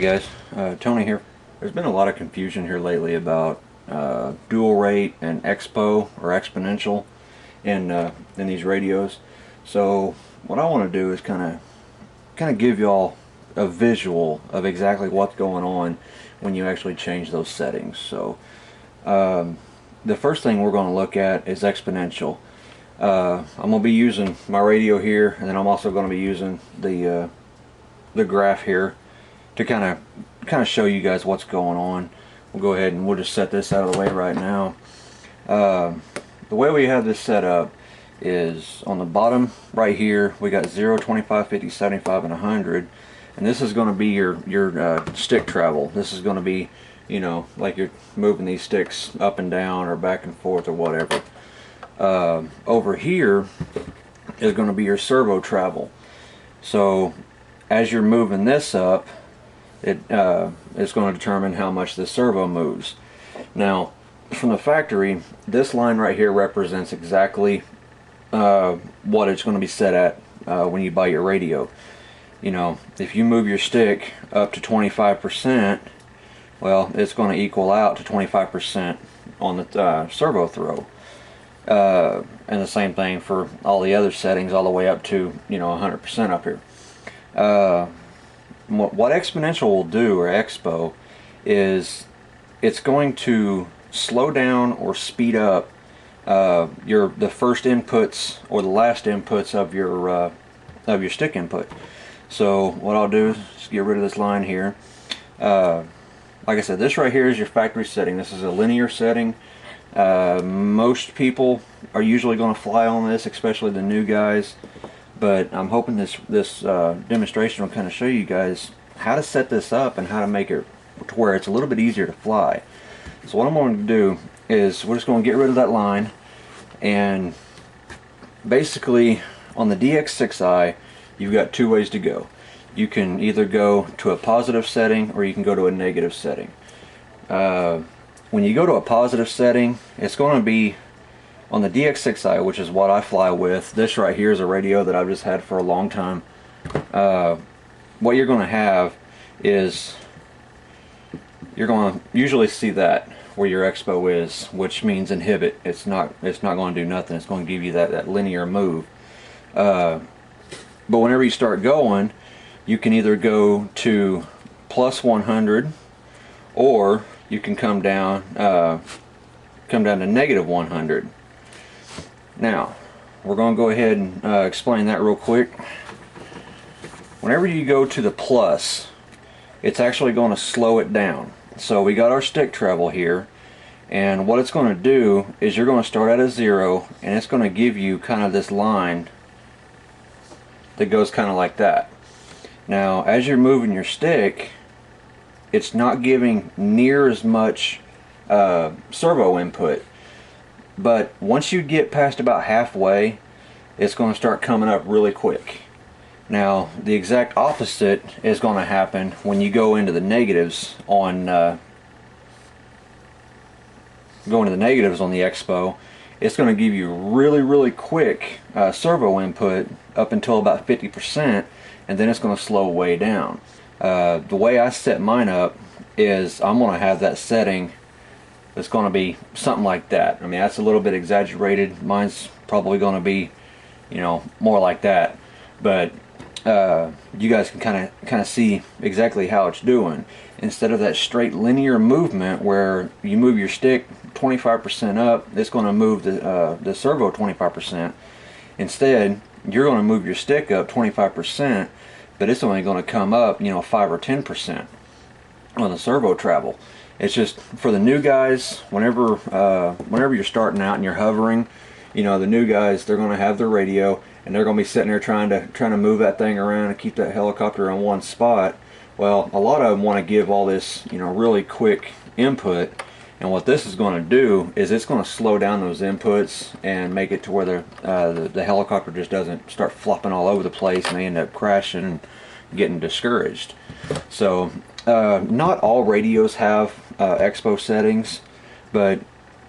Hey guys, Tony here. There's been a lot of confusion here lately about dual rate and Expo or Exponential in these radios. So what I want to do is kind of give y'all a visual of exactly what's going on when you actually change those settings. So the first thing we're going to look at is Exponential. I'm going to be using my radio here, and then I'm also going to be using the graph here to kind of show you guys what's going on. We'll go ahead and we'll just set this out of the way right now. The way we have this set up is on the bottom right here we got 0, 25, 50, 75, and 100, and this is going to be your stick travel. This is going to be, you know, like you're moving these sticks up and down or back and forth or whatever. Over here is going to be your servo travel. So as you're moving this up, it's going to determine how much the servo moves. Now, from the factory, this line right here represents exactly what it's going to be set at when you buy your radio. You know, if you move your stick up to 25%, well, it's going to equal out to 25% on the servo throw. And the same thing for all the other settings, all the way up to, you know, 100% up here. What Exponential will do, or Expo, is it's going to slow down or speed up the first inputs or the last inputs of your stick input. So what I'll do is just get rid of this line here. Like I said, this right here is your factory setting. This is a linear setting. Most people are usually going to fly on this, especially the new guys. But I'm hoping this demonstration will kind of show you guys how to set this up and how to make it to where it's a little bit easier to fly. So what I'm going to do is we're just going to get rid of that line, and basically on the DX6i you've got two ways to go. You can either go to a positive setting or you can go to a negative setting. When you go to a positive setting, it's going to be on the DX6i, which is what I fly with. This right here is a radio that I've just had for a long time. What you're going to have is you're going to usually see that where your Expo is, which means inhibit. It's not going to do nothing. It's going to give you that linear move. But whenever you start going, you can either go to plus 100, or you can come down to negative 100. Now, we're going to go ahead and explain that real quick. Whenever you go to the plus, it's actually going to slow it down. So we got our stick travel here, and what it's going to do is you're going to start at a 0, and it's going to give you kind of this line that goes kind of like that. Now, as you're moving your stick, it's not giving near as much servo input. But once you get past about halfway, it's going to start coming up really quick. Now, the exact opposite is going to happen when you go into the negatives on the Expo. It's going to give you really quick servo input up until about 50%, and then it's going to slow way down. The way I set mine up is I'm going to have that setting. It's going to be something like that. I mean, that's a little bit exaggerated. Mine's probably going to be, you know, more like that. But you guys can kind of see exactly how it's doing. Instead of that straight linear movement where you move your stick 25% up, it's going to move the servo 25%. Instead, you're going to move your stick up 25%, but it's only going to come up, you know, 5 or 10% on the servo travel. It's just for the new guys. Whenever you're starting out and you're hovering, you know, the new guys, they're going to have their radio and they're going to be sitting there trying to move that thing around and keep that helicopter in one spot. Well, a lot of them want to give all this, you know, really quick input, and what this is going to do is it's going to slow down those inputs and make it to where the helicopter just doesn't start flopping all over the place and they end up crashing and getting discouraged. So not all radios have Expo settings, but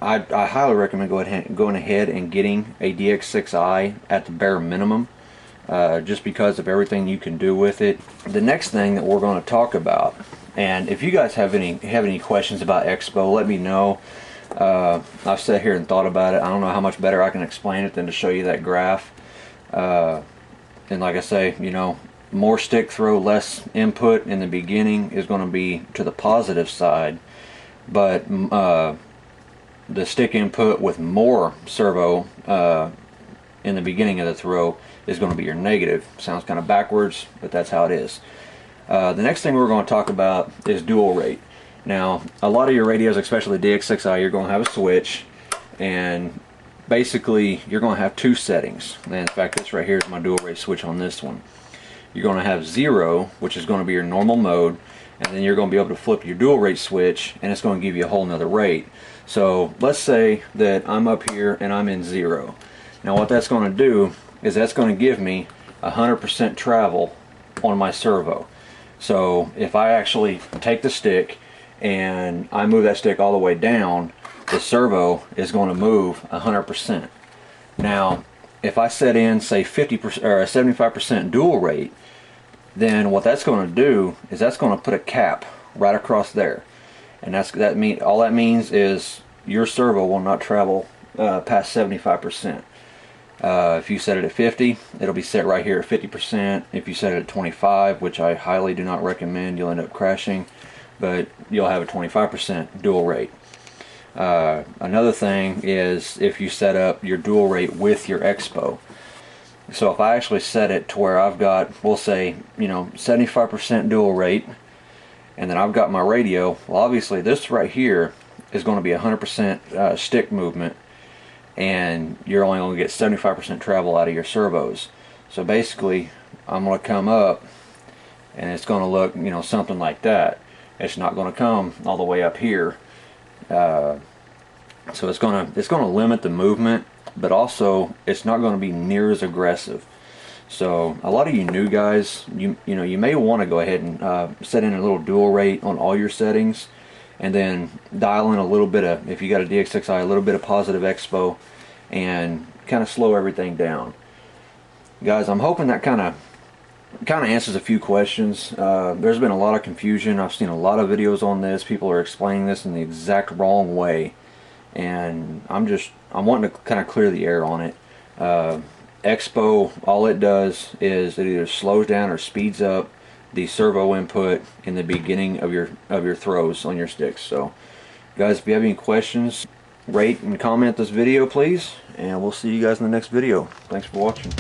I highly recommend going ahead and getting a DX6i at the bare minimum. just because of everything you can do with it. The next thing that we're going to talk about And if you guys have any questions about Expo, let me know. I've sat here and thought about it. I don't know how much better I can explain it than to show you that graph. And like I say, you know, more stick throw, less input in the beginning is going to be to the positive side, but the stick input with more servo in the beginning of the throw is going to be your negative. Sounds kind of backwards, but that's how it is. The next thing we're going to talk about is dual rate. Now, a lot of your radios, especially DX6i, you're going to have a switch, and basically you're going to have two settings. And in fact, this right here is my dual rate switch on this one. You're going to have 0, which is going to be your normal mode, and then you're going to be able to flip your dual rate switch, and it's going to give you a whole nother rate. So let's say that I'm up here and I'm in 0. Now what that's going to do is that's going to give me 100% travel on my servo. So if I actually take the stick and I move that stick all the way down, the servo is going to move 100%. Now if I set in, say, 50% or a 75% dual rate, then what that's going to do is that's going to put a cap right across there, and all that means is your servo will not travel past 75%. If you set it at 50, it'll be set right here at 50%. If you set it at 25, which I highly do not recommend, you'll end up crashing, but you'll have a 25% dual rate. Another thing is if you set up your dual rate with your Expo. So if I actually set it to where I've got, we'll say, you know, 75% dual rate, and then I've got my radio, well, obviously this right here is going to be 100% stick movement, and you're only going to get 75% travel out of your servos. So basically I'm going to come up and it's going to look, you know, something like that. It's not going to come all the way up here. So it's going to limit the movement, but also it's not going to be near as aggressive. So a lot of you new guys, you know, you may want to go ahead and set in a little dual rate on all your settings, and then dial in a little bit of, if you got a DX6i, a little bit of positive Expo, and kind of slow everything down. Guys, I'm hoping that kind of answers a few questions. There's been a lot of confusion. I've seen a lot of videos on this. People are explaining this in the exact wrong way, and I'm wanting to kind of clear the air on it. Expo, all it does is it either slows down or speeds up the servo input in the beginning of your throws on your sticks. So guys, if you have any questions, rate and comment this video please, and we'll see you guys in the next video. Thanks for watching.